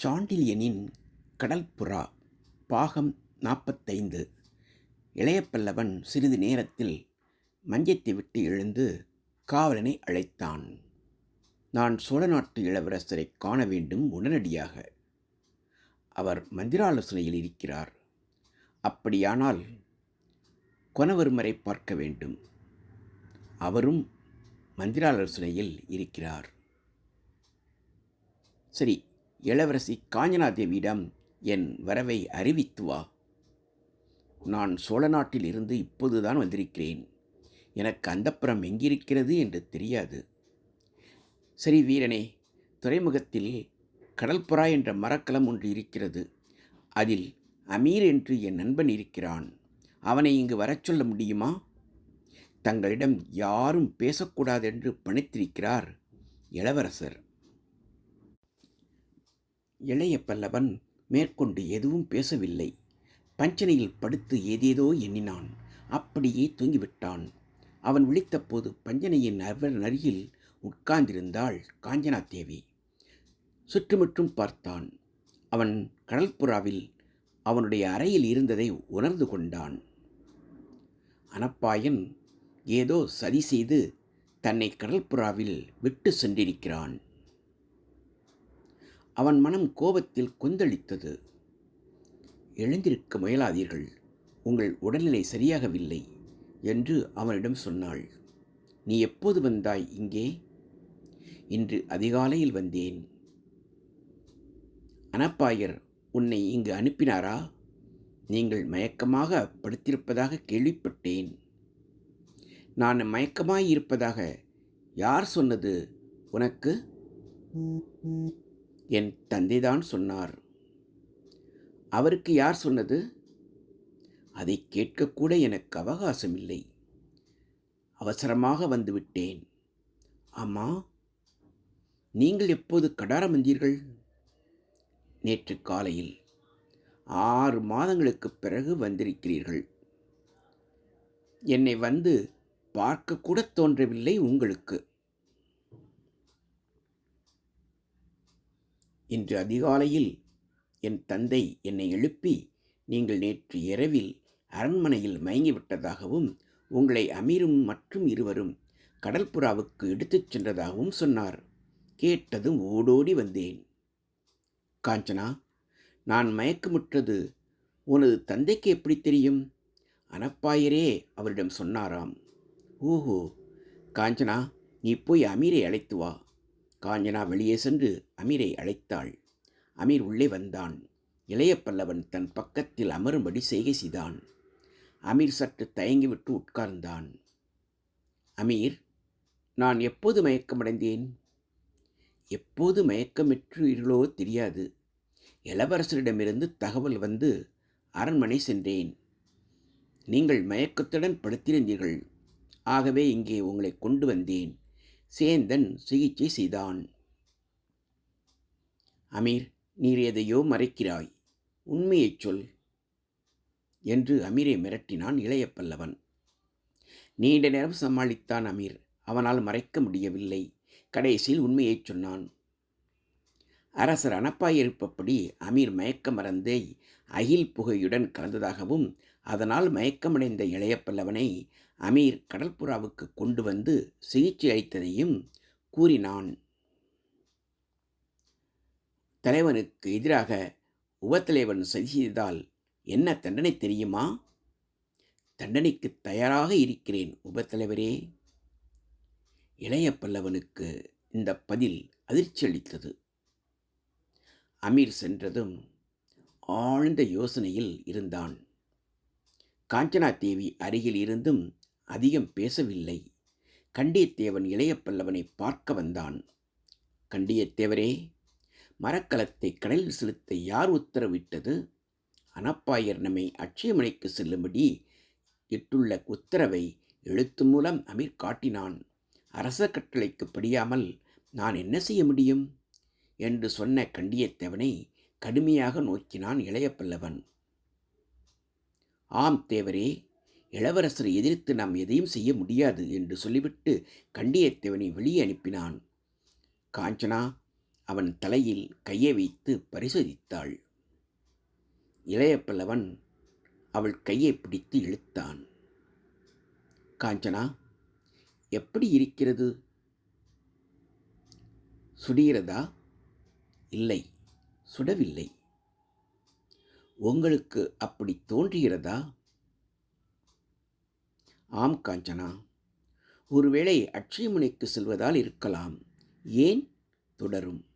சாண்டில்யனின் கடல்புறா பாகம் 45. இளைய பல்லவன் சிறிது நேரத்தில் மஞ்சத்தை விட்டு எழுந்து காவலனை அழைத்தான். நான் சோழ நாட்டு இளவரசரை காண வேண்டும் உடனடியாக. அவர் மந்திராலோசனையில் இருக்கிறார். அப்படியானால் கொனவர்மரை பார்க்க வேண்டும். அவரும் மந்திராலோசனையில் இருக்கிறார். சரி, இளவரசி காஞ்சனாதேவியிடம் என் வரவை அறிவித்து வா. நான் சோழ நாட்டில் இருந்து இப்போதுதான் வந்திருக்கிறேன். எனக்கு அந்தப்புறம் எங்கிருக்கிறது என்று தெரியாது. சரி வீரனே, துறைமுகத்தில் கடல்புறா என்ற மரக்கலம் ஒன்று இருக்கிறது. அதில் அமீர் என்று என் நண்பன் இருக்கிறான். அவனை இங்கு வரச் சொல்ல முடியுமா? தங்களிடம் யாரும் பேசக்கூடாதென்று பணித்திருக்கிறார் இளவரசர். இளைய பல்லவன் மேற்கொண்டு எதுவும் பேசவில்லை. பஞ்சனையில் படுத்து ஏதேதோ எண்ணினான். அப்படியே தூங்கிவிட்டான். அவன் விழித்தபோது பஞ்சனையின் அருகில் உட்கார்ந்திருந்தாள் காஞ்சனாதேவி. சுற்றுமுற்றும் பார்த்தான். அவன் கடல்புறாவில் அவனுடைய அறையில் இருந்ததை உணர்ந்து கொண்டான். அனப்பாயன் ஏதோ சதி செய்து தன்னை கடல்புறாவில் விட்டு சென்றிருக்கிறான். அவன் மனம் கோபத்தில் கொந்தளித்தது. எழுந்திருக்க முயலாதீர்கள், உங்கள் உடல்நிலை சரியாகவில்லை என்று அவனிடம் சொன்னாள். நீ எப்போது வந்தாய் இங்கே? இன்று அதிகாலையில் வந்தேன். அனப்பாயர் உன்னை இங்கு அனுப்பினாரா? நீங்கள் மயக்கமாக படுத்திருப்பதாக கேள்விப்பட்டேன். நான் மயக்கமாயிருப்பதாக யார் சொன்னது உனக்கு? என் தந்தைதான் சொன்னார். அவருக்கு யார் சொன்னது? அதை கேட்கக்கூட எனக்கு அவகாசம் இல்லை. அவசரமாக வந்துவிட்டேன். ஆமா, நீங்கள் எப்போது கடாரம் வந்தீர்கள்? நேற்று காலையில். 6 மாதங்களுக்குப் பிறகு வந்திருக்கிறீர்கள். என்னை வந்து பார்க்கக்கூட தோன்றவில்லை உங்களுக்கு. இன்று அதிகாலையில் என் தந்தை என்னை எழுப்பி, நீங்கள் நேற்று இரவில் அரண்மனையில் மயங்கிவிட்டதாகவும் உங்களை அமீரும் மற்றும் இருவரும் கடல்புறாவுக்கு எடுத்துச் சென்றதாகவும் சொன்னார். கேட்டதும் ஓடோடி வந்தேன். காஞ்சனா, நான் மயக்கமுற்றது உனது தந்தைக்கு எப்படி தெரியும்? அனப்பாயரே அவரிடம் சொன்னாராம். ஓஹோ, காஞ்சனா, நீ போய் அமீரை அழைத்து வா. காஞ்சனா வெளியே சென்று அமீரை அழைத்தாள். அமீர் உள்ளே வந்தான். இளைய பல்லவன் தன் பக்கத்தில் அமரும்படி செய்கை செய்தான். அமீர் சற்று தயங்கிவிட்டு உட்கார்ந்தான். அமீர், நான் எப்போது மயக்கமடைந்தேன்? எப்போது மயக்கமிற்றீர்களோ தெரியாது. இளவரசரிடமிருந்து தகவல் வந்து அரண்மனை சென்றேன். நீங்கள் மயக்கத்துடன் படுத்திருந்தீர்கள். ஆகவே இங்கே உங்களை கொண்டு வந்தேன். சேந்தன் சிகிச்சை செய்தான். அமீர், நீர் எதையோ மறைக்கிறாய். உண்மையைச் சொல் என்று அமீரை மிரட்டினான் இளைய பல்லவன். நீண்ட நேரம் சமாளித்தான் அமீர். அவனால் மறைக்க முடியவில்லை. கடைசியில் உண்மையைச் சொன்னான். அரசர் அனப்பாயிருப்பபடி அமீர் மயக்க மருந்தை அகில் புகையுடன் கலந்ததாகவும் அதனால் மயக்கமடைந்த இளைய பல்லவனை அமீர் கடல்புறாவுக்கு கொண்டு வந்து சிகிச்சை அளித்ததையும் கூறினான். தலைவனுக்கு எதிராக உபத்தலைவன் சதி செய்ததால் என்ன தண்டனை தெரியுமா? தண்டனைக்கு தயாராக இருக்கிறேன் உபத்தலைவரே. இளைய பல்லவனுக்கு இந்த பதில் அதிர்ச்சி அளித்தது. அமீர் சென்றதும் ஆழ்ந்த யோசனையில் இருந்தான். காஞ்சனாதேவி அருகில் இருந்தும் அதிகம் பேசவில்லை. கண்டியத்தேவன் இளைய பல்லவனை பார்க்க வந்தான். கண்டியத்தேவரே, மரக்கலத்தை கடலில் செலுத்த யார் உத்தரவிட்டது? அனப்பாயர் நம்மை அட்சயமனைக்கு செல்லும்படி இட்டுள்ள உத்தரவை எழுத்து மூலம் அமீர் காட்டினான். அரச கட்டளைக்கு படியாமல் நான் என்ன செய்ய முடியும் என்று சொன்ன கண்டியத்தேவனை கடுமையாக நோக்கினான் இளைய பல்லவன். ஆம் தேவரே, இளவரசரை எதிர்த்து நாம் எதையும் செய்ய முடியாது என்று சொல்லிவிட்டு கண்டியத்தேவனை வெளியே அனுப்பினான். காஞ்சனா, அவன் தலையில் கையை வைத்து பரிசோதித்தாள். இளைய பல்லவன் அவள் கையை பிடித்து இழுத்தான். காஞ்சனா, எப்படி இருக்கிறது? சுடுகிறதா? இல்லை, சுடவில்லை. உங்களுக்கு அப்படி தோன்றுகிறதா? ஆம் காஞ்சனா, ஒருவேளை அட்சயமுனைக்கு செல்வதால் இருக்கலாம். ஏன்? தொடரும்.